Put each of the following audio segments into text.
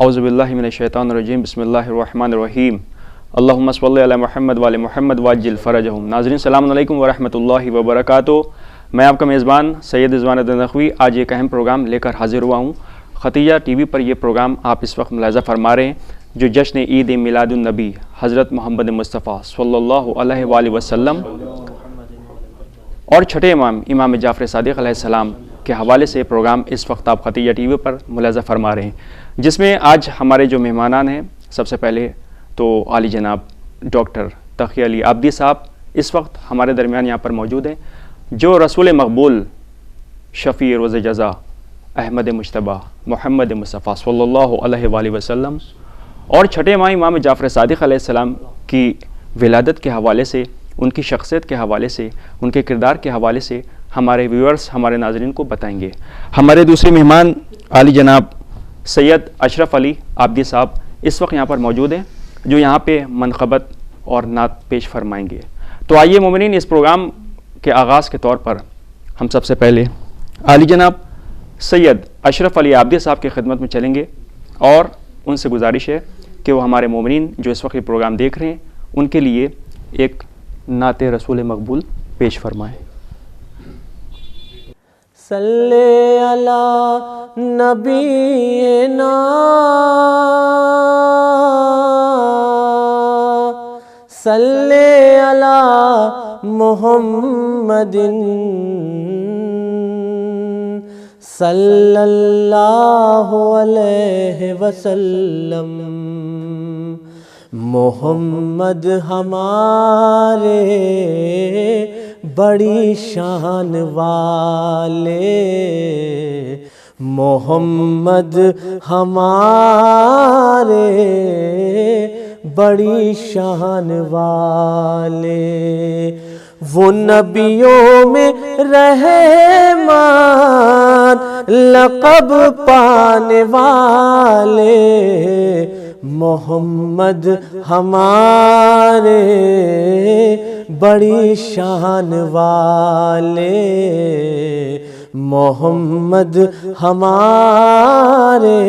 اعوذ باللہ من الشیطان الرجیم بسم اللہ الرحمن الرحیم اللہم صلی علی محمد وعلی محمد واجل فرجہم۔ ناظرین السلام علیکم ورحمۃ اللہ وبرکاتہ۔ میں آپ کا میزبان سید رضوان الدین نقوی آج ایک اہم پروگرام لے کر حاضر ہوا ہوں۔ ختیجہ ٹی وی پر یہ پروگرام آپ اس وقت ملاحظہ فرما رہے ہیں جو جشن عید میلاد النبی حضرت محمد مصطفیٰ صلی اللہ علیہ وآلہ وسلم اور چھٹے امام جعفر صادق علیہ السلام کے حوالے سے پروگرام اس وقت آپ ختیجہ ٹی وی پر ملاحظہ فرما رہے ہیں، جس میں آج ہمارے جو مہمانان ہیں سب سے پہلے تو عالی جناب ڈاکٹر تقی علی عابدی صاحب اس وقت ہمارے درمیان یہاں پر موجود ہیں، جو رسول مقبول شفیع روز جزا احمد مجتبیٰ محمد مصطفیٰ صلی اللہ علیہ وآلہ وسلم اور چھٹے امام جعفر صادق علیہ السلام کی ولادت کے حوالے سے، ان کی شخصیت کے حوالے سے، ان کے کردار کے حوالے سے ہمارے ویورز، ہمارے ناظرین کو بتائیں گے۔ ہمارے دوسرے مہمان عالی جناب سید اشرف علی عابدی صاحب اس وقت یہاں پر موجود ہیں، جو یہاں پہ منقبت اور نعت پیش فرمائیں گے۔ تو آئیے مومنین، اس پروگرام کے آغاز کے طور پر ہم سب سے پہلے عالی جناب سید اشرف علی عابدی صاحب کی خدمت میں چلیں گے اور ان سے گزارش ہے کہ وہ ہمارے مومنین جو اس وقت یہ پروگرام دیکھ رہے ہیں ان کے لیے ایک نعت رسول مقبول پیش فرمائیں۔ صلی علی نبینا صلی علی محمد صلی اللہ علیہ وسلم۔ محمد ہمارے بڑی شان والے، محمد ہمارے بڑی شان والے، وہ نبیوں میں رحمان لقب پانے والے، محمد ہمارے بڑی شان والے، محمد ہمارے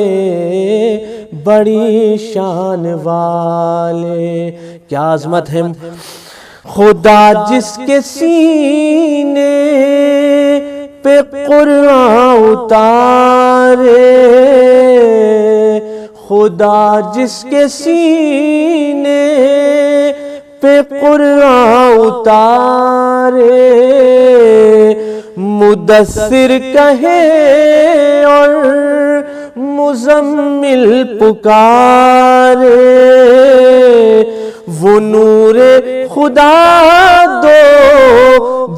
بڑی شان والے۔ کیا عظمت ہے! خدا جس کے سینے پہ قرآن اتارے، خدا جس کے سینے پہ قرآن اتارے، مدثر کہے اور مزمل پکارے، وہ نور خدا دو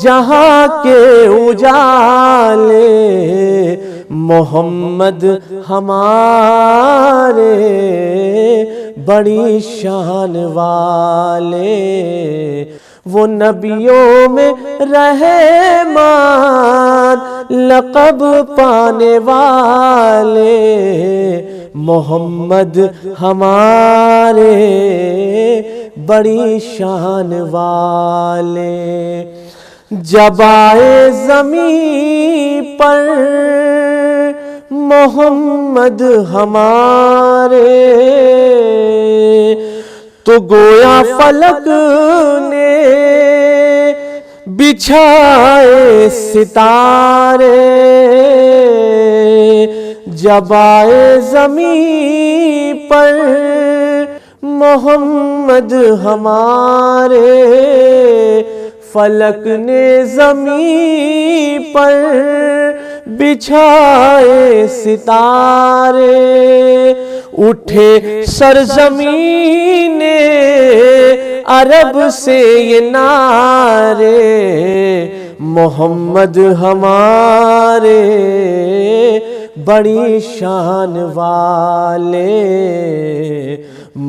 جہاں کے اجالے، محمد ہمارے بڑی شان والے، وہ نبیوں میں رحمان لقب پانے والے، محمد ہمارے بڑی شان والے۔ جب آئے زمین پر محمد ہمارے، تو گویا فلک نے بچھائے ستارے، جب آئے زمین پر محمد ہمارے، فلک نے زمین پر بچھائے ستارے، اٹھے سرزمین عرب سے یہ نعرے، محمد ہمارے بڑی شان والے،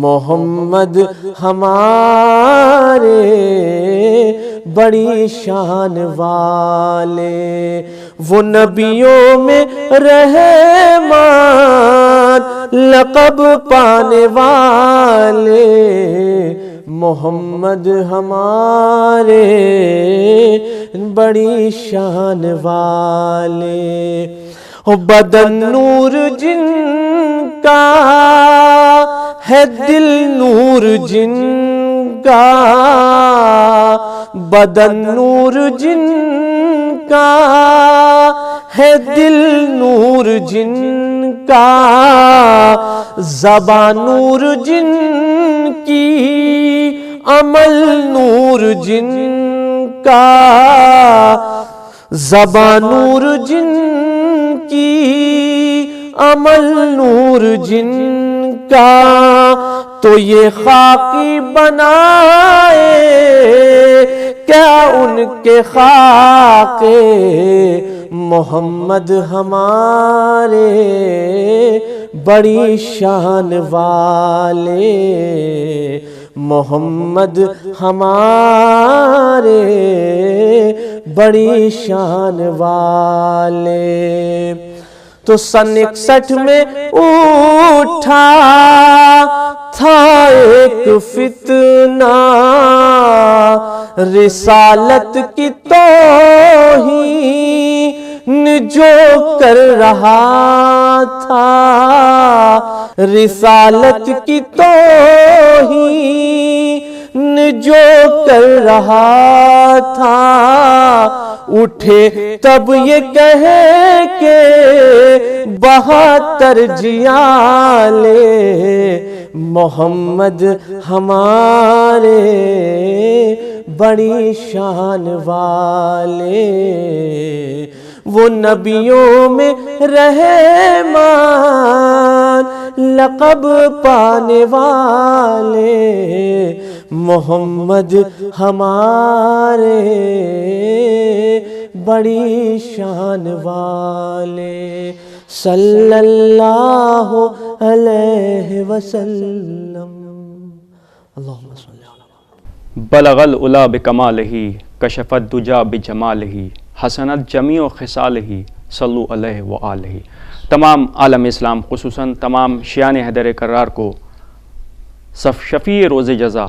محمد ہمارے بڑی شان والے، وہ نبیوں میں رحمان لقب پانے والے، محمد ہمارے بڑی شان والے، بدن نور جن کا ہے دل نور جن کا، بدن نور جن کا ہے دل نور جن کا، زبان نور جن کی عمل نور جن کا، زبان نور جن کی عمل نور جن کا، تو یہ خاکی بنائے کیا ان کے خاک محمد ہمارے بڑی شان والے، محمد ہمارے بڑی شان والے۔ تو سن 61 میں اٹھا تھا ایک فتنہ، رسالت کی توہین جو کر رہا تھا، رسالت کی توہین جو کر رہا تھا، اٹھے تب یہ کہے کہ 72 جیالے محمد ہمارے بڑی شان والے، وہ نبیوں میں رحمان لقب پانے والے، محمد ہمارے بڑی شان والے، صلی اللہ علیہ وسلم۔ اللہم صلی اللہ بلغ العلا بکمالہ کشف الدجا بجمالہ حسنت جمیع خصالہ صلو علیہ وآلہ۔ تمام عالم اسلام خصوصاً تمام شیعان حیدر کرار کو شفیع روز جزا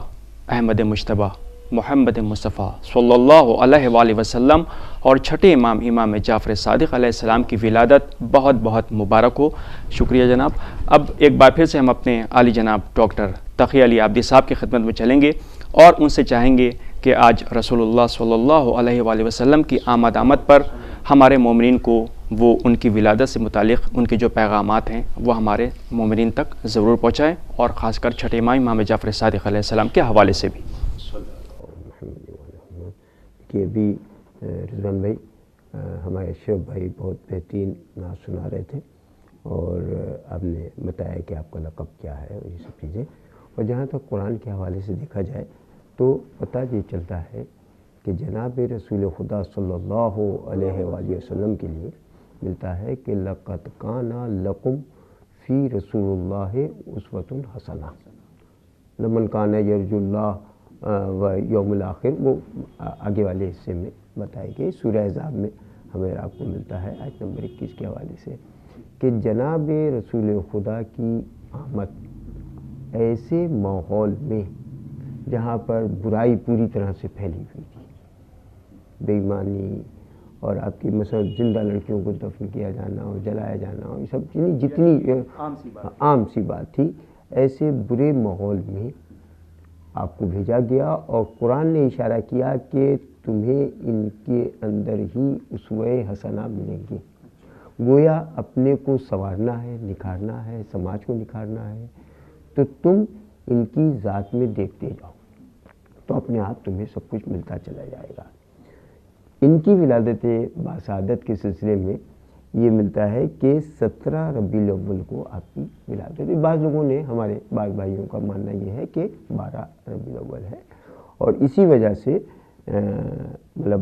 احمد مجتبیٰ محمد مصطفیٰ صلی اللہ علیہ وآلہ وسلم اور چھٹے امام جعفر صادق علیہ السلام کی ولادت بہت بہت مبارک ہو۔ شکریہ جناب۔ اب ایک بار پھر سے ہم اپنے عالی جناب ڈاکٹر تقی علی عابدی صاحب کی خدمت میں چلیں گے اور ان سے چاہیں گے کہ آج رسول اللہ صلی اللہ علیہ وآلہ وسلم کی آمد پر ہمارے مومنین کو وہ ان کی ولادت سے متعلق ان کے جو پیغامات ہیں وہ ہمارے مومنین تک ضرور پہنچائیں، اور خاص کر چھٹے امام جعفر صادق علیہ السلام کے حوالے سے بھی۔ کہ ابھی رضوان بھائی ہمارے اشرف بھائی بہت بہترین نعت سنا رہے تھے، اور آپ نے بتایا کہ آپ کا لقب کیا ہے اور یہ سب چیزیں، اور جہاں تک قرآن کے حوالے سے دیکھا جائے تو پتہ یہ چلتا ہے کہ جناب رسول خدا صلی اللہ علیہ وآلہ وسلم کے لیے ملتا ہے کہ لقد کان لکم فی رسول اللہ اسوۃ حسنہ، لمن کان یرجو اللہ و یوم الآخر، وہ آگے والے حصے میں بتائے گئے سورہ احزاب میں ہمیں آپ کو ملتا ہے آیت نمبر 21 کے حوالے سے کہ جناب رسول خدا کی آمد ایسے ماحول میں جہاں پر برائی پوری طرح سے پھیلی ہوئی تھی، بے ایمانی اور آپ کی مثلا زندہ لڑکیوں کو دفن کیا جانا اور جلایا جانا، یہ سب جتنی عام سی بات تھی، ایسے برے ماحول میں آپ کو بھیجا گیا، اور قرآن نے اشارہ کیا کہ تمہیں ان کے اندر ہی اسوہ حسنہ ملیں گے، گویا اپنے کو سنوارنا ہے، نکھارنا ہے، سماج کو نکھارنا ہے، تو تم ان کی ذات میں دیکھتے جاؤ تو اپنے آپ تمہیں سب کچھ ملتا چلا جائے گا۔ ان کی ولادت باسعادت کے سلسلے میں یہ ملتا ہے کہ 17 ربیع الاول کو آپ کی ولادت ہے۔ بعض لوگوں نے، ہمارے بعض بھائیوں کا ماننا یہ ہے کہ 12 ربیع الاول ہے، اور اسی وجہ سے مطلب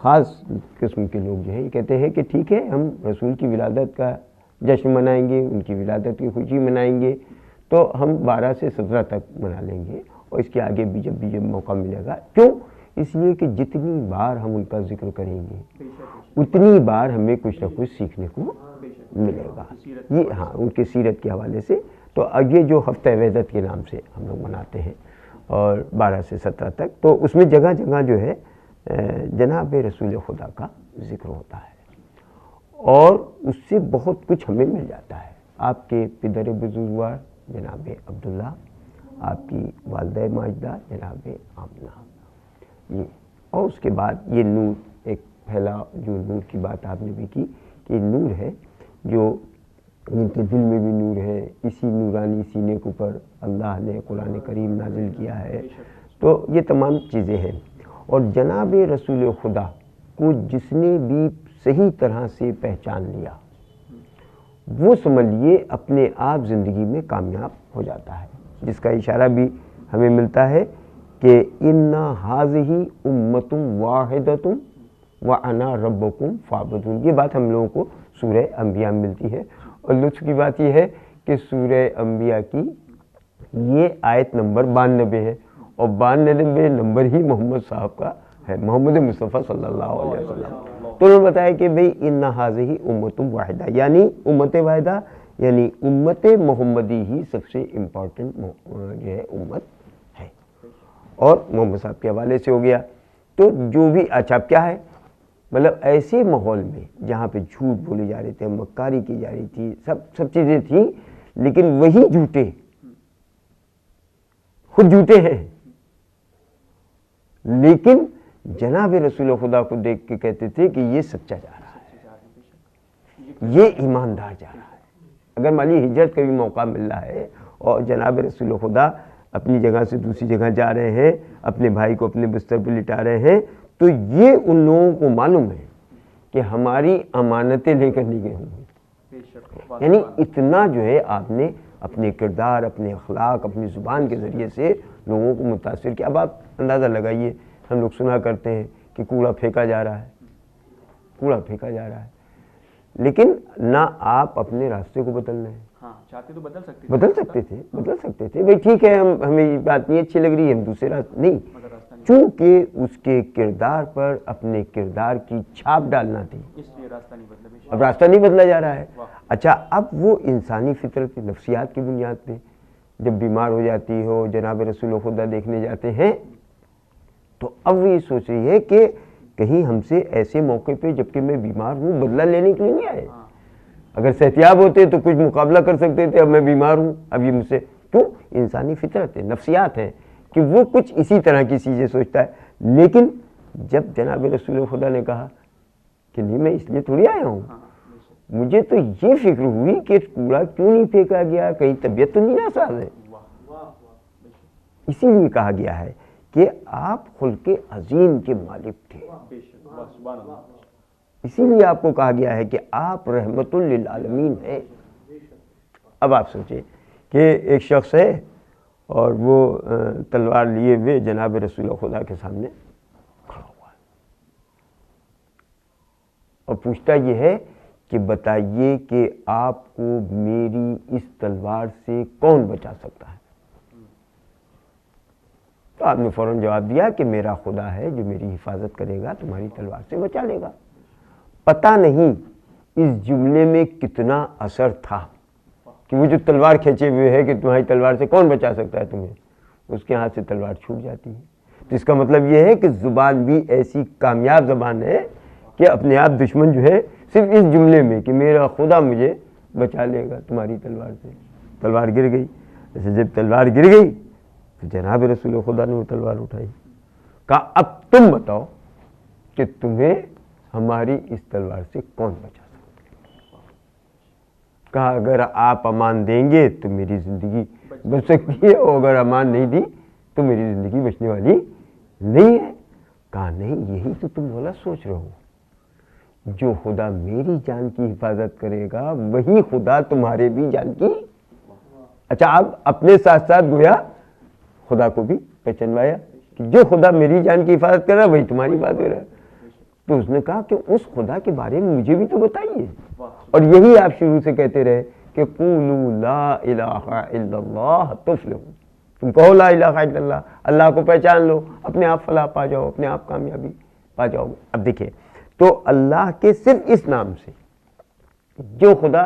خاص قسم کے لوگ جو ہیں یہ کہتے ہیں کہ ٹھیک ہے ہم رسول کی ولادت کا جشن منائیں گے، ان کی ولادت کی خوشی منائیں گے، تو ہم 12 سے 17 تک منا لیں گے، اور اس کے آگے بھی جب موقع ملے گا۔ کیوں؟ اس لیے کہ جتنی بار ہم ان کا ذکر کریں گے اتنی بار ہمیں کچھ نہ کچھ سیکھنے کو ملے گا۔ یہ ہاں ان کی سیرت کے حوالے سے، تو یہ جو ہفتہ وحدت کے نام سے ہم لوگ مناتے ہیں اور 12 سے 17 تک، تو اس میں جگہ جگہ جو ہے جناب رسول خدا کا ذکر ہوتا ہے، اور اس سے بہت کچھ ہمیں مل جاتا ہے۔ آپ کے پدر بزرگوار جناب عبداللہ، آپ کی والدہ ماجدہ جناب آمنہ، یہ اور اس کے بعد یہ نور ایک پھیلا، جو نور کی بات آپ نے بھی کی کہ نور ہے جو ان کے دل میں بھی نور ہے، اسی نورانی سینے کے اوپر اللہ نے قرآن کریم نازل کیا ہے، تو یہ تمام چیزیں ہیں۔ اور جناب رسول خدا کو جس نے بھی صحیح طرح سے پہچان لیا وہ سمجھ لیے اپنے آپ زندگی میں کامیاب ہو جاتا ہے، جس کا اشارہ بھی ہمیں ملتا ہے کہ اِنَّ هَذِهِ أُمَّةٌ وَاحِدَةٌ وَأَنَا رَبُّكُمْ فَاعْبُدُونِ، یہ بات ہم لوگوں کو سورہ انبیاء میں ملتی ہے۔ اور لطف کی بات یہ ہے کہ سورہ انبیاء کی یہ آیت نمبر 92 ہے، اور 92 نمبر ہی محمد صاحب کا ہے، محمد مصطفیٰ صلی اللہ علیہ وسلم۔ تو انہوں نے بتایا کہ بھئی اِنَّ هَذِهِ أُمَّةٌ وَاحِدَةٌ، یعنی امت واحدہ یعنی امت محمدی ہی سب سے امپورٹنٹ جو ہے امت ہے۔ اور محمد صاحب کے حوالے سے ہو گیا۔ تو جو بھی اچھا کیا ہے، مطلب ایسے ماحول میں جہاں پہ جھوٹ بولے جا رہے تھے، مکاری کی جا رہی تھی، سب چیزیں تھیں، لیکن وہی جھوٹے خود جھوٹے ہیں، لیکن جناب رسول خدا کو دیکھ کے کہتے تھے کہ یہ سچا جا رہا ہے، یہ ایماندار جا رہا ہے۔ اگر مالی ہجرت کا بھی موقع مل رہا ہے اور جناب رسول خدا اپنی جگہ سے دوسری جگہ جا رہے ہیں، اپنے بھائی کو اپنے بستر پہ لٹا رہے ہیں، تو یہ ان لوگوں کو معلوم ہے کہ ہماری امانتیں لے کر نہیں گئے ہوں گے۔ یعنی اتنا جو ہے آپ نے اپنے کردار، اپنے اخلاق، اپنی زبان کے ذریعے سے لوگوں کو متاثر کیا۔ اب آپ اندازہ لگائیے، ہم لوگ سنا کرتے ہیں کہ کوڑا پھینکا جا رہا ہے، کوڑا پھینکا جا رہا ہے، لیکن نہ آپ اپنے راستے کو بدل رہے ہیں۔ چاہتے تو بدل سکتے تھے بھئی ٹھیک ہے، ہمیں یہ بات نہیں اچھی لگ رہی ہے، ہم دوسرے راستے نہیں، چونکہ اس کے کردار پر اپنے کردار کی چھاپ ڈالنا تھی، اب راستہ نہیں بدلا جا رہا ہے۔ اچھا، اب وہ انسانی فطرت نفسیات کی بنیاد پہ جب بیمار ہو جاتی ہو، جناب رسول خدا دیکھنے جاتے ہیں، تو اب وہ یہ سوچ رہی ہے کہ کہیں ہم سے ایسے موقع پہ جبکہ میں بیمار ہوں بدلہ لینے کے لیے نہیں آئے، اگر صحتیاب ہوتے تو کچھ مقابلہ کر سکتے تھے، اب میں بیمار ہوں، اب یہ مجھ سے کیوں؟ انسانی فطرت ہے، نفسیات ہے کہ وہ کچھ اسی طرح کی چیزیں سوچتا ہے۔ لیکن جب جناب رسول خدا نے کہا کہ نہیں، میں اس لیے تھوڑی آیا ہوں، مجھے تو یہ فکر ہوئی کہ کوڑا کیوں نہیں پھینکا گیا، کہیں طبیعت تو نہیں ناساز ہے، اسی لیے کہا گیا ہے کہ آپ خلق عظیم کے مالک تھے، اسی لیے آپ کو کہا گیا ہے کہ آپ رحمت للعالمین ہیں۔ اب آپ سوچیں کہ ایک شخص ہے اور وہ تلوار لیے ہوئے جناب رسول خدا کے سامنے کھڑا ہوا ہے اور پوچھتا یہ ہے کہ بتائیے کہ آپ کو میری اس تلوار سے کون بچا سکتا ہے؟ تو آپ نے فوراً جواب دیا کہ میرا خدا ہے جو میری حفاظت کرے گا، تمہاری تلوار سے بچا لے گا۔ پتہ نہیں اس جملے میں کتنا اثر تھا کہ وہ جو تلوار کھینچے ہوئے ہے کہ تمہاری تلوار سے کون بچا سکتا ہے تمہیں، اس کے ہاتھ سے تلوار چھوٹ جاتی ہے۔ تو اس کا مطلب یہ ہے کہ زبان بھی ایسی کامیاب زبان ہے کہ اپنے آپ دشمن جو ہے صرف اس جملے میں کہ میرا خدا مجھے بچا لے گا تمہاری تلوار سے، تلوار گر گئی۔ جیسے جب تلوار گر گئی تو جناب رسول خدا نے وہ تلوار اٹھائی، کہا اب تم بتاؤ کہ تمہیں ہماری اس تلوار سے کون بچا سکتا ہے؟ کہا اگر آپ امان دیں گے تو میری زندگی بچ سکتی ہے، اور اگر امان نہیں دی تو میری زندگی بچنے والی نہیں ہے۔ کہا نہیں، یہی تو تم غلط سوچ رہے ہو، جو خدا میری جان کی حفاظت کرے گا وہی خدا تمہارے بھی جان کی۔ اچھا، اب اپنے ساتھ ساتھ گویا خدا کو بھی پہچانوایا کہ جو خدا میری جان کی حفاظت کر رہا ہے وہی تمہاری حفاظت کر رہا ہے۔ تو اس نے کہا کہ اس خدا کے بارے میں مجھے بھی تو بتائیے، اور یہی آپ شروع سے کہتے رہے کہ قولوا لا الہ الا اللہ تفلحوا، تم کہو لا الہ الا اللہ، اللہ کو پہچان لو، اپنے آپ فلاح پا جاؤ، اپنے آپ کامیابی پا جاؤ گے۔ اب دیکھیں تو اللہ کے صرف اس نام سے جو خدا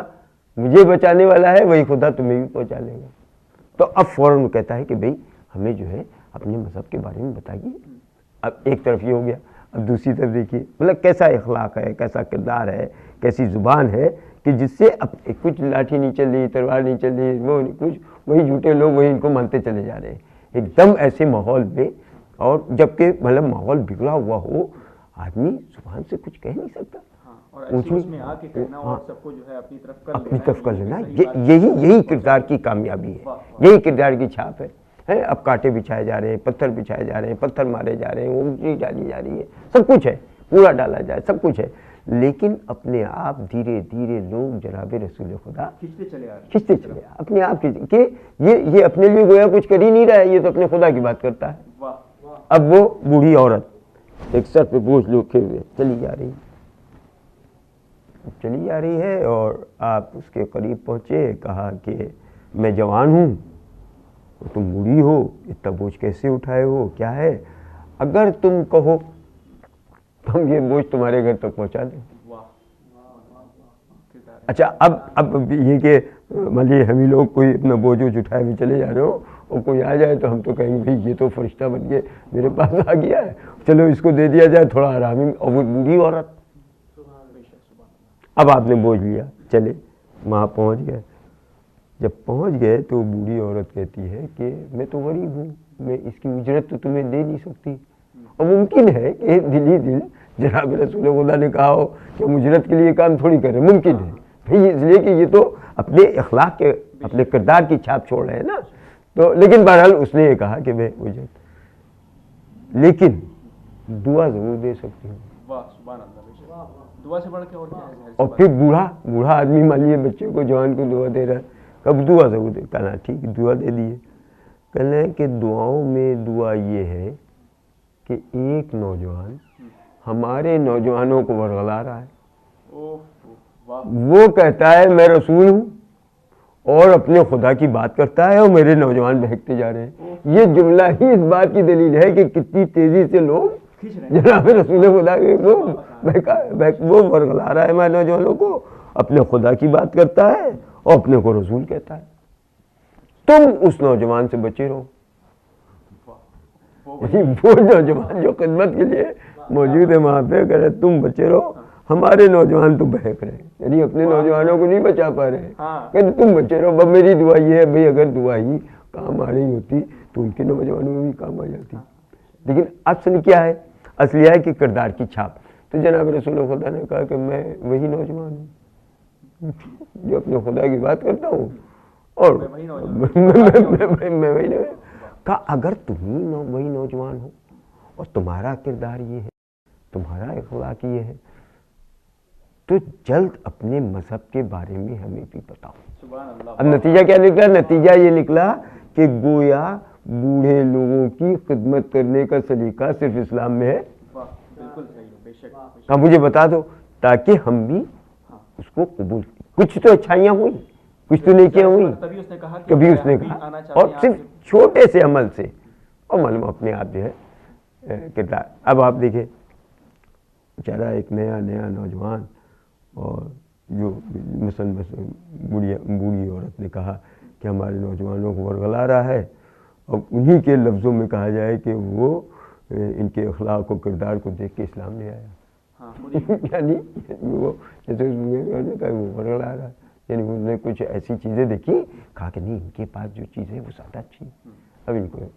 مجھے بچانے والا ہے وہی خدا تمہیں بھی پہنچا لے گا۔ تو اب فوراً وہ کہتا ہے کہ بھئی ہمیں جو ہے اپنے مذہب کے بارے میں بتائیے۔ اب ایک طرف یہ ہو گیا، اب دوسری طرف دیکھیے مطلب کیسا اخلاق ہے، کیسا کردار ہے، کیسی زبان ہے کہ جس سے اب کچھ لاٹھی نہیں چل رہی, تلوار نہیں چل رہی, وہ کچھ, وہی جھوٹے لوگ وہی ان کو مانتے چلے جا رہے ہیں ایک دم ایسے ماحول میں. اور جبکہ مطلب ماحول بگڑا ہوا ہو, آدمی زبان سے کچھ کہہ نہیں سکتا, اپنی طرف کر لینا. یہی کردار کی کامیابی ہے, یہی کردار کی چھاپ ہے. اب کانٹے بچھائے جا رہے ہیں, پتھر بچھائے جا رہے ہیں, پتھر مارے جا رہے ہیں, اونٹنی ڈالی جا رہی ہے, سب کچھ ہے, پورا ڈالا جائے, سب کچھ ہے, لیکن اپنے آپ دھیرے دھیرے لوگ جناب رسول خدا کھنچتے چلے اپنے آپ کہ یہ اپنے لیے گویا کچھ کر ہی نہیں رہا ہے, یہ تو اپنے خدا کی بات کرتا ہے. اب وہ بوڑھی عورت ایک سر پہ بوجھ لوکھے ہوئے چلی جا رہی ہے اور آپ اس کے قریب پہنچے, کہا کہ میں جوان ہوں, تم بوڑھی ہو, اتنا بوجھ کیسے اٹھائے ہو, کیا ہے, اگر تم کہو ہم یہ بوجھ تمہارے گھر تک پہنچا دیں. اچھا اب یہ کہ مان لیے ہم ہی لوگ کوئی اپنا بوجھ اٹھائے ہوئے چلے جا رہے ہو اور کوئی آ جائے تو ہم تو کہیں گے بھائی یہ تو فرشتہ بن کے میرے پاس آ گیا ہے, چلو اس کو دے دیا جائے تھوڑا آرام ہی. اور وہ بوڑھی عورت, اب آپ نے بوجھ لیا, چلے وہاں پہنچ گئے. جب پہنچ گئے تو بوڑھی عورت کہتی ہے کہ میں تو غریب ہوں, میں اس کی اجرت تو تمہیں دے نہیں سکتی. اور ممکن ہے کہ دل ہی دل جناب رسول خدا نے کہا ہو کہ ہم اجرت کے لیے کام تھوڑی کریں, ممکن ہے بھائی, اس لیے کہ یہ تو اپنے اخلاق کے اپنے کردار کی چھاپ چھوڑ رہے ہیں نا. تو لیکن بہرحال اس نے یہ کہا کہ میں اجرت, لیکن دعا ضرور دے سکتی ہوں. دعا سے بڑھ کے اور کیا ہے. اور پھر بوڑھا آدمی مان لیے بچے کو, جوان کو دعا دے رہا ہے, کب دعا ضرور دے, کہنا ٹھیک دعا دے دیے. کہنا ہے کہ دعاؤں میں دعا یہ ہے کہ ایک نوجوان ہمارے نوجوانوں کو ورغلا رہا ہے, وہ کہتا ہے میں رسول ہوں اور اپنے خدا کی بات کرتا ہے اور میرے نوجوان بہکتے جا رہے ہیں. یہ جملہ ہی اس بات کی دلیل ہے کہ کتنی تیزی سے لوگ جناب رسول خدا کے وہ ورغلا رہا ہے ہمارے نوجوانوں کو, اپنے خدا کی بات کرتا ہے اور اپنے کو رسول کہتا ہے. تم اس نوجوان سے بچے رہو. وہ نوجوان جو خدمت کے لیے موجود ہے وہاں پہ کہہ رہے تم بچے رہو, ہمارے نوجوان تو بہک رہے ہیں, یعنی اپنے نوجوانوں کو نہیں بچا پا رہے, کہ تم بچے رہو. اب میری دعا یہ ہے بھائی, اگر دعا ہی کام آ رہی ہوتی تو ان کے نوجوانوں میں بھی کام آ جاتی. لیکن اصل کیا ہے, اصل یہ ہے کہ کردار کی چھاپ. تو جناب رسول خدا نے کہا کہ میں وہی نوجوان ہوں جو اپنے خدا کی بات کرتا ہوں اور میں وہی نوجوان. کہا اگر تم ہی وہی نوجوان ہو اور تمہارا کردار یہ ہے, تمہارا اخلاق یہ ہے, تو جلد اپنے مذہب کے بارے میں ہمیں بھی بتاؤ. اب نتیجہ کیا نکلا؟ نتیجہ یہ نکلا کہ گویا بوڑھے لوگوں کی خدمت کرنے کا سلیقہ صرف اسلام میں ہے. اب مجھے بتا دو تاکہ ہم بھی اس کو قبول. کچھ تو اچھائیاں ہوئی, کچھ تو نیکیاں ہوئی, کبھی اس نے کہا, اور صرف چھوٹے سے عمل سے, اور معلوم اپنے آپ جو ہے کردار. اب آپ دیکھیں بیچارہ ایک نیا نوجوان, اور جو مثلاً بوڑھی عورت نے کہا کہ ہمارے نوجوانوں کو ورغلا رہا ہے, اور انہی کے لفظوں میں کہا جائے کہ وہ ان کے اخلاق و کردار کو دیکھ کے اسلام لے آیا. یعنی وہ جیسے وہ ورغلا رہا ہے, یعنی انہوں نے کچھ ایسی چیزیں دیکھی, کہا کہ نہیں ان کے پاس جو چیز ہے وہ زیادہ اچھی, اب ان کو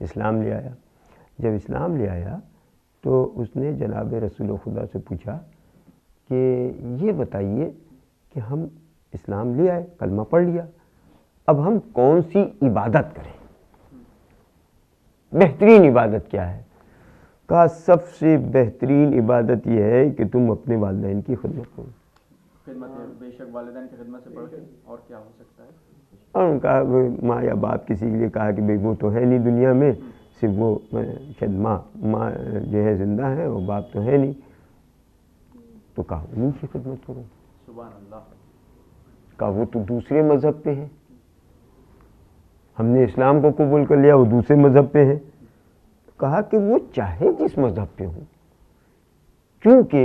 اسلام لے آیا. جب اسلام لے آیا تو اس نے جناب رسول خدا سے پوچھا کہ یہ بتائیے کہ ہم اسلام لے آئے, کلمہ پڑھ لیا, اب ہم کون سی عبادت کریں, بہترین عبادت کیا ہے؟ کہا سب سے بہترین عبادت یہ ہے کہ تم اپنے والدین کی خدمت کرو. بے شک والدین کی خدمت سے بڑھ کے اور کیا ہو سکتا ہے. اور ان کا ماں یا باپ کسی کے لیے کہا کہ بھئی وہ تو ہے نہیں دنیا میں, صرف وہ شاید ماں جو ہے زندہ ہے, اور باپ تو ہے نہیں, تو کہا انہیں کی خدمت کرو. سبحان اللہ. کہا وہ تو دوسرے مذہب پہ ہے, ہم نے اسلام کو قبول کر لیا, وہ دوسرے مذہب پہ ہے. کہا کہ وہ چاہے جس مذہب پہ ہوں, کیونکہ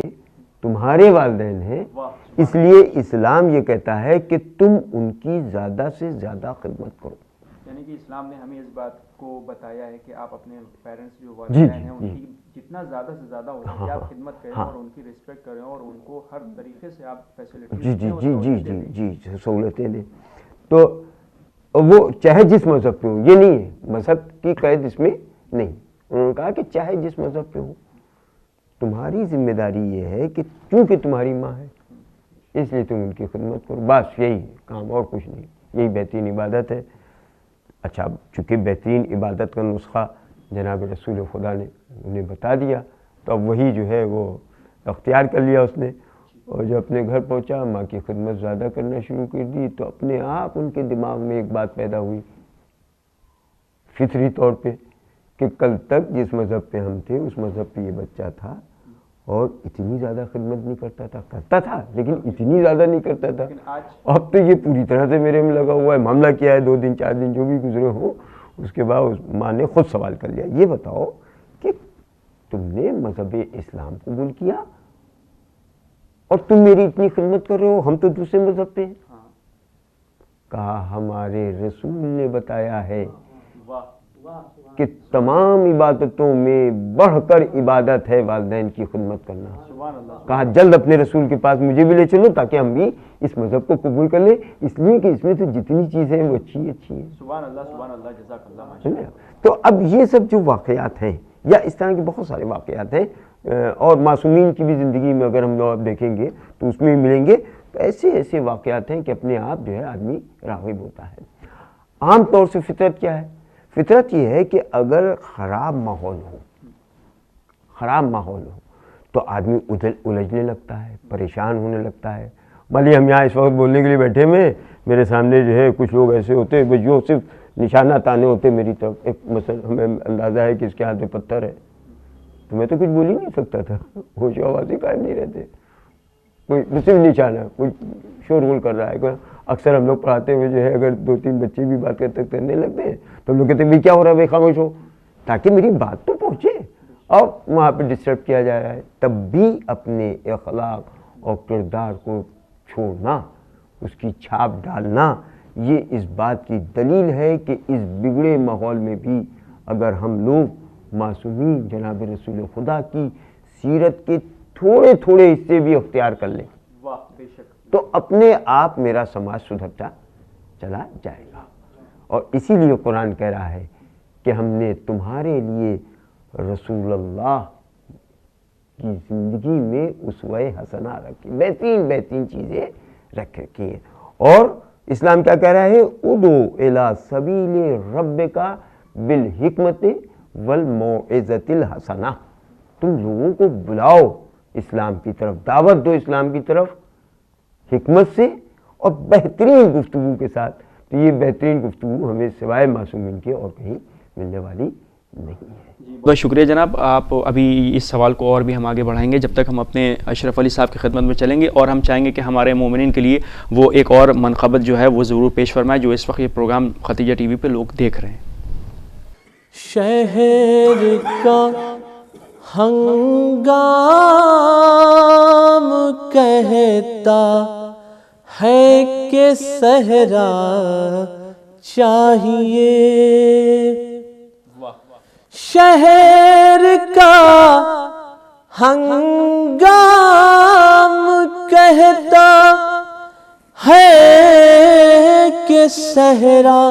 تمہارے والدین ہیں, اس لیے اسلام یہ کہتا ہے کہ تم ان کی زیادہ سے زیادہ خدمت کرو. یعنی کہ اسلام نے ہمیں اس بات کو بتایا ہے کہ آپ اپنے پیرنٹس جو والدین ہیں ان کی جتنا زیادہ سے زیادہ ہو سکے آپ خدمت کریں اور ان کی رسپیکٹ کریں اور ان کو ہر طریقے سے آپ فیسلٹی جی سہولتیں دیں. تو وہ چاہے جس مذہب پہ ہوں، یہ نہیں ہے مذہب کی قید اس میں نہیں. انہوں نے کہا کہ چاہے جس مذہب پہ ہوں تمہاری ذمہ داری یہ ہے کہ چونکہ تمہاری ماں ہے اس لیے تم ان کی خدمت کرو، بس یہی کام اور کچھ نہیں. یہی بہترین عبادت ہے. اچھا چونکہ بہترین عبادت کا نسخہ جناب رسول خدا نے انہیں بتا دیا تو اب وہی جو ہے وہ اختیار کر لیا اس نے. اور جب اپنے گھر پہنچا ماں کی خدمت زیادہ کرنا شروع کر دی تو اپنے آپ ان کے دماغ میں ایک بات پیدا ہوئی فطری طور پہ کہ کل تک جس مذہب پہ ہم تھے اس مذہب پہ یہ بچہ تھا اور اتنی زیادہ خدمت نہیں کرتا تھا لیکن اتنی زیادہ نہیں کرتا تھا. اب تو یہ پوری طرح سے میرے میں لگا ہوا ہے. معاملہ کیا ہے 2 دن 4 دن جو بھی گزرے ہو اس کے بعد اس ماں نے خود سوال کر لیا یہ بتاؤ کہ تم نے مذہب اسلام قبول کیا اور تم میری اتنی خدمت کر رہے ہو، ہم تو دوسرے مذہب پہ ہیں. کہا ہمارے رسول نے بتایا ہے کہ تمام عبادتوں میں بڑھ کر عبادت ہے والدین کی خدمت کرنا. کہا جلد اپنے رسول کے پاس مجھے بھی لے چلو تاکہ ہم بھی اس مذہب کو قبول کر لیں، اس لیے کہ اس میں سے جتنی چیزیں ہیں وہ اچھی ہیں. سبحان اللہ جزاک اللہ. تو اب یہ سب جو واقعات ہیں یا اس طرح کے بہت سارے واقعات ہیں اور معصومین کی بھی زندگی میں اگر ہم لوگ دیکھیں گے تو اس میں ملیں گے تو ایسے واقعات ہیں کہ اپنے آپ جو ہے آدمی راغب ہوتا ہے. عام طور سے فطرت کیا ہے؟ فطرت یہ ہے کہ اگر خراب ماحول ہو تو آدمی الجھنے لگتا ہے، پریشان ہونے لگتا ہے. مان لیے ہم یہاں اس وقت بولنے کے لیے بیٹھے میں میرے سامنے جو ہے کچھ لوگ ایسے ہوتے ہیں جو صرف نشانہ تانے ہوتے میری طرف. ایک مثلا ہمیں اندازہ ہے کہ اس کے ہاتھ میں پتھر ہے تو میں تو کچھ بول ہی نہیں سکتا تھا، ہوش و حواس قائم نہیں رہتے. کوئی صرف نشانہ کوئی شور غل کر رہا ہے. اکثر ہم لوگ پڑھاتے ہوئے جو ہے اگر 2-3 بچے بھی بات کرنے لگتے ہیں تو ہم لوگ کہتے ہیں بھائی کیا ہو رہا ہے بھائی خاموش ہو، تاکہ میری بات تو پہنچے. اور وہاں پہ ڈسٹرب کیا جا رہا ہے تب بھی اپنے اخلاق اور کردار کو چھوڑنا، اس کی چھاپ ڈالنا، یہ اس بات کی دلیل ہے کہ اس بگڑے ماحول میں بھی اگر ہم لوگ معصومین جناب رسول خدا کی سیرت کے تھوڑے حصے بھی اختیار کر لیں تو اپنے آپ میرا سماج سدھرتا چلا جائے گا. اور اسی لیے قرآن کہہ رہا ہے کہ ہم نے تمہارے لیے رسول اللہ کی زندگی میں اسوہ حسنہ رکھی، بہترین چیزیں رکھ رکھی ہیں. اور اسلام کیا کہہ رہا ہے؟ ادعو الی سبیل ربک بالحکمت والموعظۃ الحسنہ. تم لوگوں کو بلاؤ اسلام کی طرف، دعوت دو اسلام کی طرف حکمت سے اور بہترین گفتگو کے ساتھ. تو یہ بہترین گفتگو ہمیں سوائے معصومین کے اور کہیں ملنے والی نہیں ہے. بہت شکریہ جناب. آپ ابھی اس سوال کو اور بھی ہم آگے بڑھائیں گے جب تک ہم اپنے اشرف علی صاحب کی خدمت میں چلیں گے اور ہم چاہیں گے کہ ہمارے مومنین کے لیے وہ ایک اور منقبت جو ہے وہ ضرور پیش فرمائے جو اس وقت یہ پروگرام ختیجہ ٹی وی پہ لوگ دیکھ رہے ہیں. شہر کا ہنگام کہتا ہے کہ صحرا چاہیے. شہر کا ہنگام کہتا ہے کہ صحرا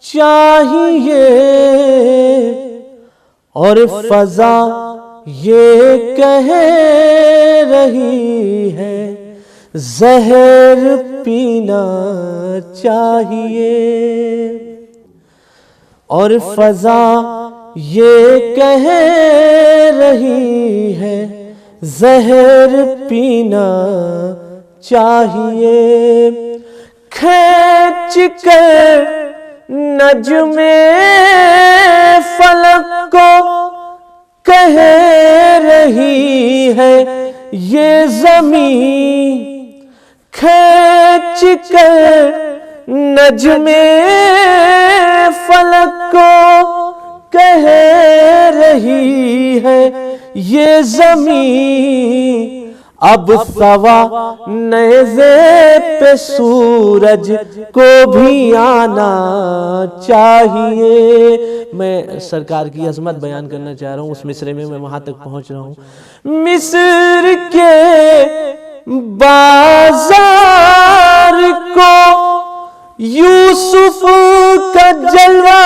چاہیے اور فضا یہ کہہ رہی ہے زہر پینا چاہیے اور فضا یہ کہہ رہی ہے زہر پینا چاہیے. کھینچ کر نجم فلک کو کہہ رہی ہے یہ زمین. کھینچ کر نجم فلک کو کہہ رہی ہے یہ زمین اب سوا نیزے پہ سورج کو بھی آنا چاہیے. میں سرکار کی عظمت بیان کرنا چاہ رہا ہوں اس مصرے میں وہاں تک پہنچ رہا ہوں. مصر کے بازار کو یوسف کا جلوہ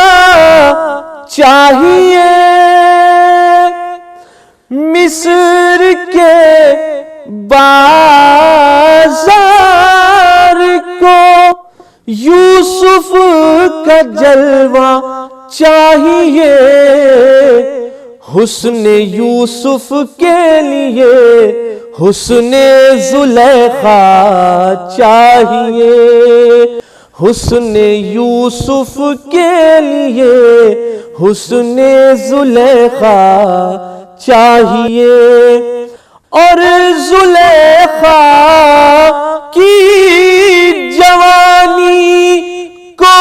چاہیے. مصر کے بازار کو یوسف کا جلوہ چاہیے. حسن یوسف کے لیے حسن زلیخا چاہیے. حسن یوسف کے لیے حسن زلیخا چاہیے. اور زلیخا کی جوانی کو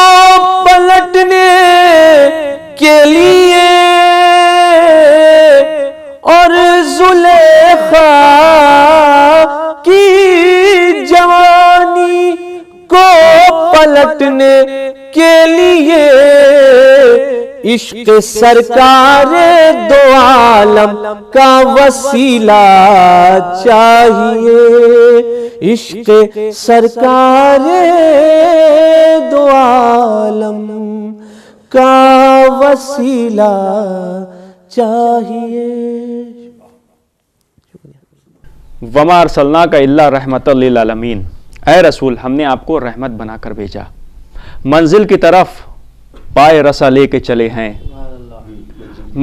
پلٹنے کے لیے اور زلیخا کی جوانی کو پلٹنے کے لیے عشق سرکار دو عالم کا وسیلہ چاہیے. عشق سرکار دو عالم کا وسیلہ چاہیے. وما ارسلناک الا رحمۃ للعالمین. اے رسول ہم نے آپ کو رحمت بنا کر بھیجا. منزل کی طرف پائے رسا لے کے چلے ہیں.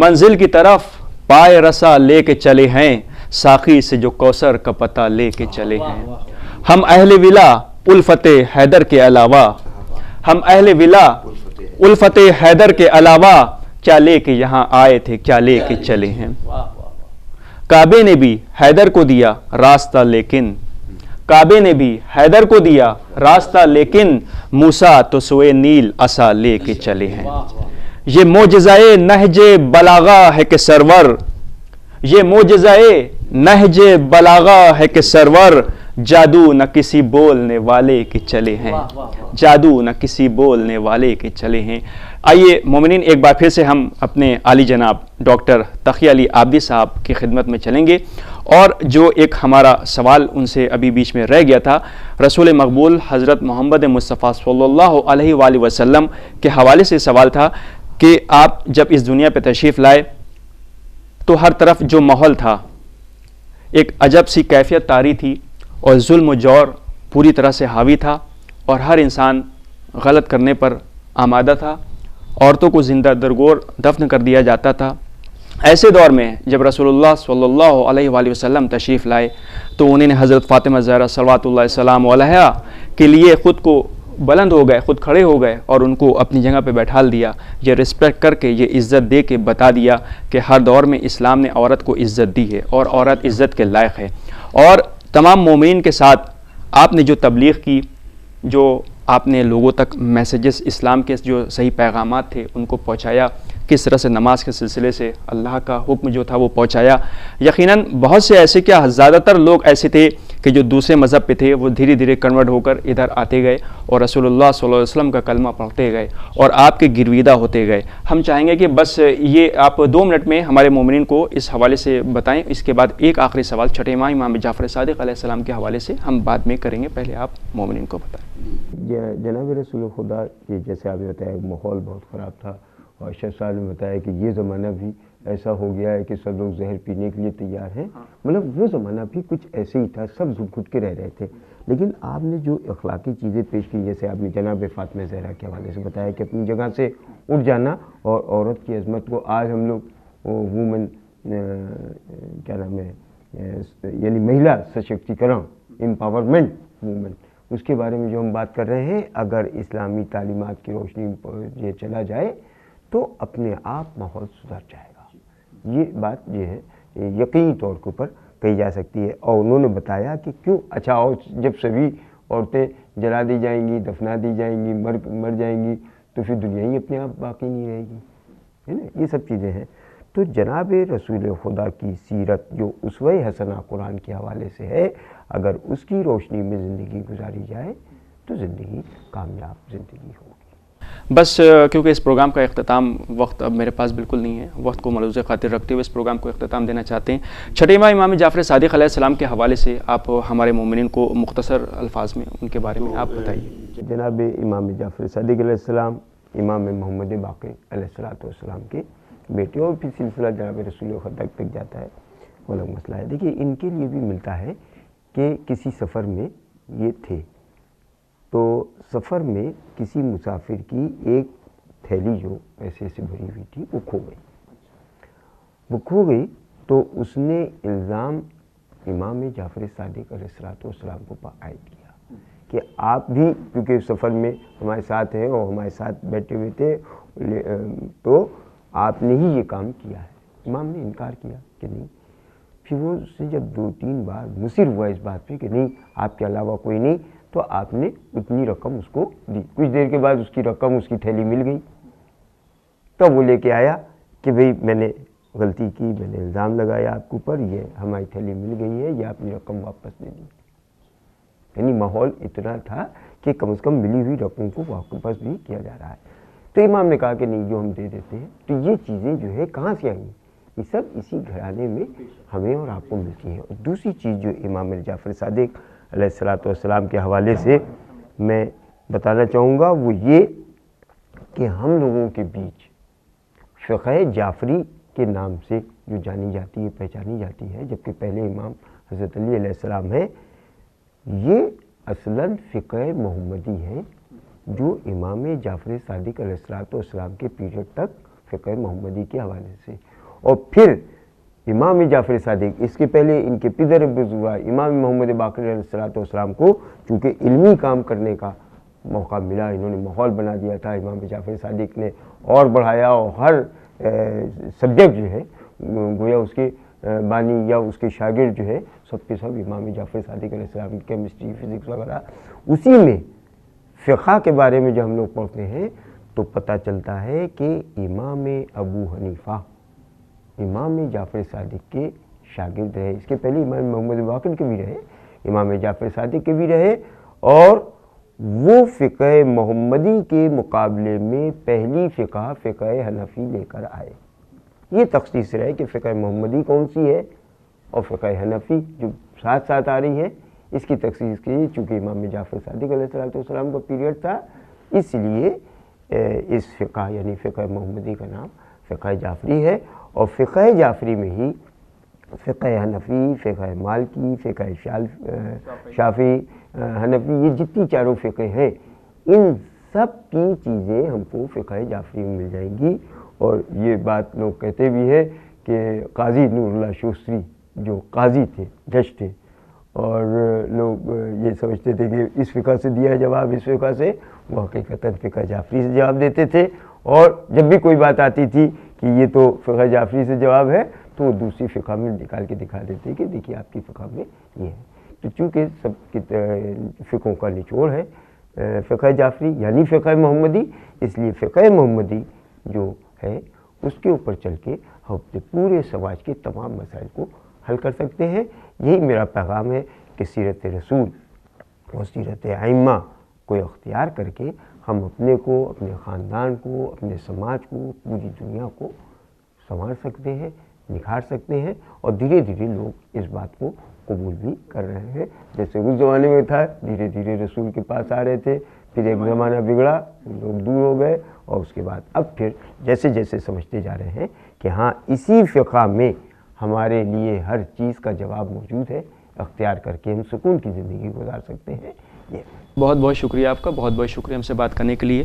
منزل کی طرف پائے رسا لے کے چلے ہیں. ساقی سے جو کوثر کا پتہ لے کے چلے ہیں. ہم اہل ولا الفت حیدر کے علاوہ ہم اہل ولا الفت حیدر کے علاوہ کیا لے کے یہاں آئے تھے کیا لے کے چلے ہیں. کعبے نے بھی حیدر کو دیا راستہ لیکن کعبے نے بھی حیدر کو دیا راستہ لیکن موسیٰ تو سوئے نیل عصا لے کے چلے ہیں. یہ معجزہ نہج بلاغہ ہے کہ سرور یہ معجزہ نہج بلاغہ ہے کہ سرور جادو نہ کسی بولنے والے کے چلے ہیں. جادو نہ کسی بولنے والے کے چلے ہیں. آئیے مومنین ایک بار پھر سے ہم اپنے عالی جناب ڈاکٹر تقی علی عابدی صاحب کی خدمت میں چلیں گے اور جو ایک ہمارا سوال ان سے ابھی بیچ میں رہ گیا تھا رسول مقبول حضرت محمد مصطفیٰ صلی اللہ علیہ وآلہ وسلم کے حوالے سے سوال تھا کہ آپ جب اس دنیا پہ تشریف لائے تو ہر طرف جو ماحول تھا ایک عجب سی کیفیت طاری تھی اور ظلم و جور پوری طرح سے حاوی تھا اور ہر انسان غلط کرنے پر آمادہ تھا. عورتوں کو زندہ درگور دفن کر دیا جاتا تھا. ایسے دور میں جب رسول اللہ صلی اللہ علیہ وآلہ وسلم تشریف لائے تو انہوں نے حضرت فاطمہ زہرا صلوات اللہ السلام علیہا کے لیے خود کو بلند ہو گئے خود کھڑے ہو گئے اور ان کو اپنی جگہ پہ بیٹھال دیا. یہ رسپیکٹ کر کے یہ عزت دے کے بتا دیا کہ ہر دور میں اسلام نے عورت کو عزت دی ہے اور عورت عزت کے لائق ہے. اور تمام مومنین کے ساتھ آپ نے جو تبلیغ کی جو آپ نے لوگوں تک میسیجز اسلام کے جو صحیح پیغامات تھے ان کو پہنچایا کس طرح سے نماز کے سلسلے سے اللہ کا حکم جو تھا وہ پہنچایا. یقیناً بہت سے ایسے کیا زیادہ تر لوگ ایسے تھے کہ جو دوسرے مذہب پہ تھے وہ دھیرے دھیرے کنورٹ ہو کر ادھر آتے گئے اور رسول اللہ صلی اللہ علیہ وسلم کا کلمہ پڑھتے گئے اور آپ کے گرویدہ ہوتے گئے. ہم چاہیں گے کہ بس یہ آپ 2 منٹ میں ہمارے مومنین کو اس حوالے سے بتائیں. اس کے بعد ایک آخری سوال چھٹے امام جعفر صادق علیہ السلام کے حوالے سے ہم بعد میں کریں گے. پہلے آپ مومنین کو بتائیں. جناب رسول خدا کہ جیسے آپ نے بتایا ماحول بہت خراب تھا اور شیخ صاحب نے بتایا کہ یہ زمانہ بھی ایسا ہو گیا ہے کہ سب لوگ زہر پینے کے لیے تیار ہیں. مطلب وہ زمانہ بھی کچھ ایسے ہی تھا سب گھٹ کے رہ رہے تھے. لیکن آپ نے جو اخلاقی چیزیں پیش کی جیسے آپ نے جناب فاطمہ زہرا کے حوالے سے بتایا کہ اپنی جگہ سے اٹھ جانا اور عورت کی عظمت کو آج ہم لوگ وومن کیا نام ہے یعنی مہیلا سشکتیکرن امپاورمنٹ موومنٹ اس کے بارے میں جو ہم بات کر رہے ہیں اگر اسلامی تعلیمات کی روشنی یہ چلا جائے تو اپنے آپ ماحول سدھر جائے گا. یہ بات جو ہے یقینی طور کے اوپر کہی جا سکتی ہے. اور انہوں نے بتایا کہ کیوں اچھا اور جب سبھی عورتیں جلا دی جائیں گی دفنا دی جائیں گی مر جائیں گی تو پھر دنیا ہی اپنے آپ باقی نہیں رہے گی ہے نا. یہ سب چیزیں ہیں. تو جناب رسول خدا کی سیرت جو اسوہ حسنہ قرآن کے حوالے سے ہے، اگر اس کی روشنی میں زندگی گزاری جائے تو زندگی کامیاب زندگی ہوگی۔ بس کیونکہ اس پروگرام کا اختتام وقت اب میرے پاس بالکل نہیں ہے، وقت کو ملحوظ خاطر رکھتے ہوئے اس پروگرام کو اختتام دینا چاہتے ہیں۔ چھٹے امام جعفر صادق علیہ السلام کے حوالے سے آپ ہمارے مومنین کو مختصر الفاظ میں ان کے بارے میں آپ بتائیے۔ جناب امام جعفر صادق علیہ السلام امام محمد باقر علیہ السلام کے بیٹے، اور پھر سلسلہ جناب رسول خدا تک جاتا ہے، وہ الگ مسئلہ ہے۔ دیکھیے ان کے لیے بھی ملتا ہے کہ کسی سفر میں یہ تھے، تو سفر میں کسی مسافر کی ایک تھیلی جو پیسے سے بھری ہوئی تھی وہ کھو گئی، تو اس نے الزام امام جعفر صادق علیہ السلام کو عائد کیا کہ آپ بھی کیونکہ سفر میں ہمارے ساتھ ہیں اور ہمارے ساتھ بیٹھے ہوئے تھے، تو آپ نے ہی یہ کام کیا ہے۔ امام نے انکار کیا کہ نہیں۔ پھر وہ اس سے جب 2-3 بار مصر ہوا اس بات پہ کہ نہیں آپ کے علاوہ کوئی نہیں، تو آپ نے اتنی رقم اس کو دی۔ کچھ دیر کے بعد اس کی رقم، اس کی تھیلی مل گئی، تب وہ لے کے آیا کہ بھئی میں نے غلطی کی، میں نے الزام لگایا آپ کے اوپر، یہ ہماری تھیلی مل گئی ہے، یہ اپنی رقم واپس دے دی۔ یعنی ماحول اتنا تھا کہ کم از کم ملی ہوئی رقم کو واپس بھی کیا جا رہا ہے۔ تو امام نے کہا کہ نہیں، جو ہم دے دیتے ہیں۔ تو یہ چیزیں جو ہے کہاں سے آئیں؟ یہ سب اسی گھرانے میں ہمیں اور آپ کو ملتی ہیں۔ اور دوسری چیز جو امام جعفر صادق علیہ السلام کے حوالے سے میں بتانا چاہوں گا وہ یہ کہ ہم لوگوں کے بیچ فقہ جعفری کے نام سے جو جانی جاتی ہے، پہچانی جاتی ہے، جبکہ پہلے امام حضرت علی علیہ السلام ہے، یہ اصلاً فقہ محمدی ہے جو امام جعفر صادق علیہ السلام کے پیریڈ تک فقہ محمدی کے حوالے سے، اور پھر امام جعفر صادق، اس کے پہلے ان کے پدر بزرگ امام محمد باقر علیہ السلام کو چونکہ علمی کام کرنے کا موقع ملا، انہوں نے ماحول بنا دیا تھا، امام جعفر صادق نے اور بڑھایا، اور ہر سبجیکٹ جو ہے گویا اس کے بانی یا اس کے شاگرد جو ہے سب کے سب امام جعفر صادق علیہ السلام، کیمسٹری، فزکس وغیرہ، اسی میں فقہ کے بارے میں جب ہم لوگ پڑھتے ہیں تو پتہ چلتا ہے کہ امام ابو حنیفہ امام جعفر صادق کے شاگرد رہے۔ اس کے پہلے امام محمد باقر کے بھی رہے، امام جعفر صادق کے بھی رہے، اور وہ فقہ محمدی کے مقابلے میں پہلی فقہ حنفی لے کر آئے۔ یہ تخصیص رہے کہ فقہ محمدی کون سی ہے اور فقہ حنفی جو ساتھ ساتھ آ رہی ہے، اس کی تخصیص کی چونکہ امام جعفر صادق علیہ السلام کا پیریڈ تھا، اس لیے اس فقہ یعنی فقہ محمدی کا نام فقہ جعفری ہے۔ اور فقہ جعفری میں ہی فقہ حنفی، فقہ مالکی، فقہ شافعی، حنفی، یہ جتنی چاروں فقہ ہیں، ان سب کی چیزیں ہم کو فقہ جعفری میں مل جائیں گی۔ اور یہ بات لوگ کہتے بھی ہیں کہ قاضی نور اللہ شوستری جو قاضی تھے، جج تھے، اور لوگ یہ سمجھتے تھے کہ اس فقہ سے دیا جواب اس فقہ سے، وہ حقیقتاً فقہ جعفری سے جواب دیتے تھے، اور جب بھی کوئی بات آتی تھی کہ یہ تو فقہ جعفری سے جواب ہے تو وہ دوسری فقہ میں نکال کے دکھا دیتے کہ دیکھیے آپ کی فقہ میں یہ ہے۔ تو چونکہ سب کی فقہوں کا نچوڑ ہے فقہ جعفری یعنی فقہ محمدی، اس لیے فقہ محمدی جو ہے اس کے اوپر چل کے ہم اپنے پورے سماج کے تمام مسائل کو حل کر سکتے ہیں۔ یہی میرا پیغام ہے کہ سیرت رسول اور سیرت ائمہ کو اختیار کر کے ہم اپنے کو، اپنے خاندان کو، اپنے سماج کو، پوری دنیا کو سنوار سکتے ہیں، نکھار سکتے ہیں، اور دھیرے دھیرے لوگ اس بات کو قبول بھی کر رہے ہیں۔ جیسے اس زمانے میں تھا، دھیرے دھیرے رسول کے پاس آ رہے تھے، پھر ایک زمانہ بگڑا، لوگ دور ہو گئے، اور اس کے بعد اب پھر جیسے جیسے سمجھتے جا رہے ہیں کہ ہاں اسی فقہ میں ہمارے لیے ہر چیز کا جواب موجود ہے، اختیار کر کے ہم سکون کی زندگی گزار سکتے ہیں۔ یہ بہت بہت شکریہ آپ کا، بہت بہت شکریہ ہم سے بات کرنے کے لیے۔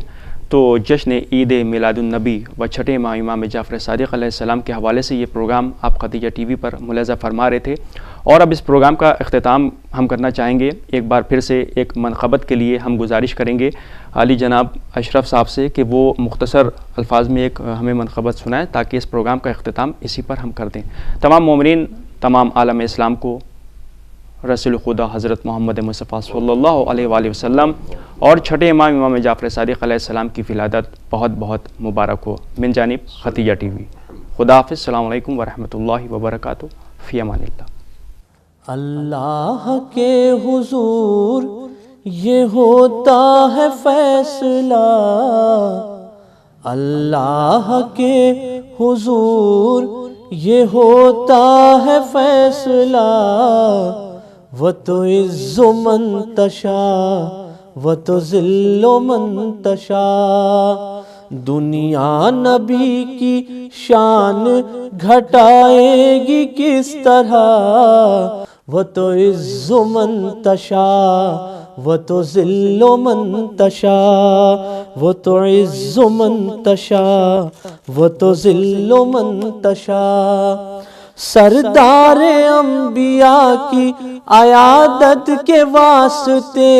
تو جشن عید میلاد النبی و چھٹے ماہ امام جعفر صادق علیہ السلام کے حوالے سے یہ پروگرام آپ خدیجہ ٹی وی پر ملاحظہ فرما رہے تھے، اور اب اس پروگرام کا اختتام ہم کرنا چاہیں گے۔ ایک بار پھر سے ایک منقبت کے لیے ہم گزارش کریں گے علی جناب اشرف صاحب سے کہ وہ مختصر الفاظ میں ایک ہمیں منقبت سنائیں تاکہ اس پروگرام کا اختتام اسی پر ہم کر دیں۔ تمام مومنین، تمام عالم اسلام کو رسول خدا حضرت محمد مصطفیٰ صلی اللہ علیہ وآلہ وسلم اور چھٹے امام جعفر صادق علیہ السلام کی ولادت بہت بہت مبارک ہو۔ من جانب خدیجہ ٹی وی۔ خدا حافظ. السلام علیکم ورحمۃ اللہ وبرکاتہ. فی امان اللہ. اللہ کے حضور یہ ہوتا ہے فیصلہ، اللہ کے حضور یہ ہوتا ہے فیصلہ، وَتُعِزُّ مَن تَشَاءُ وَتُذِلُّ مَن تَشَاءُ. دنیا نبی کی شان گھٹائے گی کس طرح، وَتُعِزُّ مَن تَشَاءُ وَتُذِلُّ مَن تَشَاءُ، وَتُعِزُّ مَن تَشَاءُ وَتُذِلُّ مَن تَشَاءُ. سردار انبیاء کی عیادت کے واسطے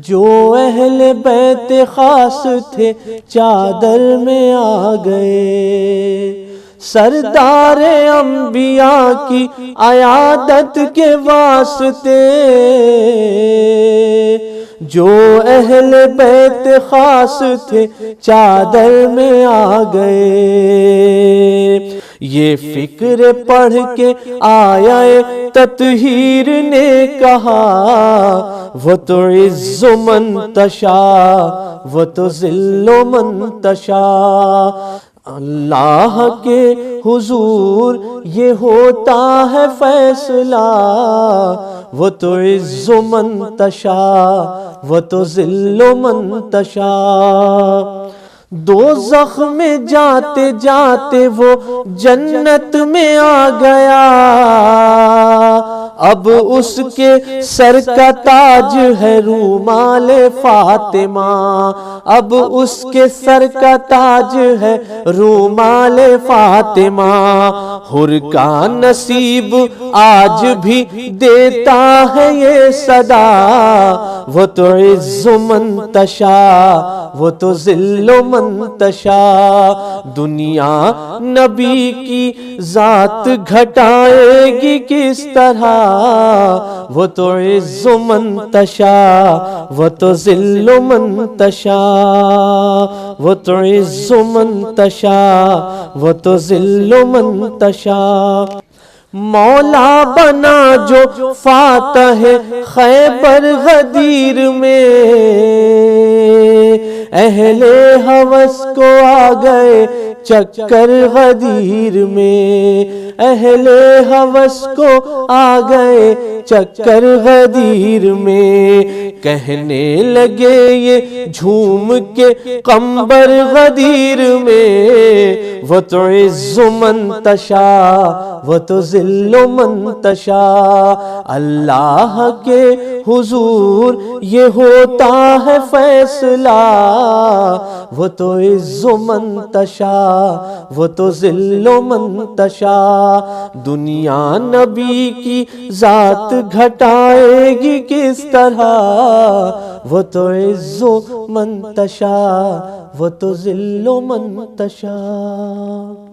جو اہل بیت خاص تھے چادر میں آ گئے. سردار انبیاء کی عیادت کے واسطے جو اہل بیت خاص تھے چادر میں آ گئے. یہ فکر پڑھ کے آیا تطہیر نے کہا، وَتُعِزُّ مَن تَشَاءُ وَتُذِلُّ مَن تَشَاءُ. اللہ کے حضور یہ ہوتا ہے فیصلہ، وَتُعِزُّ مَن تَشَاءُ وَتُذِلُّ مَن تَشَاءُ. دوزخ میں جاتے جاتے وہ جنت میں آ گیا، اب اس کے سر کا تاج ہے رومال فاطمہ، اب اس کے سر کا تاج ہے رومال فاطمہ. حر کا نصیب آج بھی دیتا ہے یہ صدا، وَتُعِزُّ مَن تَشَاءُ وَتُذِلُّ مَن تَشَاءُ. دنیا نبی کی ذات گھٹائے گی کس طرح، وَتُعِزُّ مَن تَشَاءُ وَتُذِلُّ مَن تَشَاءُ، وَتُعِزُّ مَن تَشَاءُ وَتُذِلُّ مَن تَشَاءُ. مولا بنا جو فاتح خیبر غدیر میں، اہل ہوس کو آ گئے چکر غدیر میں، اہل ہوس کو آ گئے چکر غدیر میں. کہنے لگے یہ جھوم کے قمبر غدیر میں، وَتُعِزُّ مَن تَشَاءُ وَتُذِلُّ مَن تَشَاءُ. اللہ کے حضور یہ ہوتا ہے فیصلہ، وَتُعِزُّ مَن تَشَاءُ وَتُذِلُّ مَن تَشَاءُ. دنیا نبی کی ذات گھٹائے گی کس طرح، وَتُعِزُّ مَن تَشَاءُ وَتُذِلُّ مَن تَشَاءُ.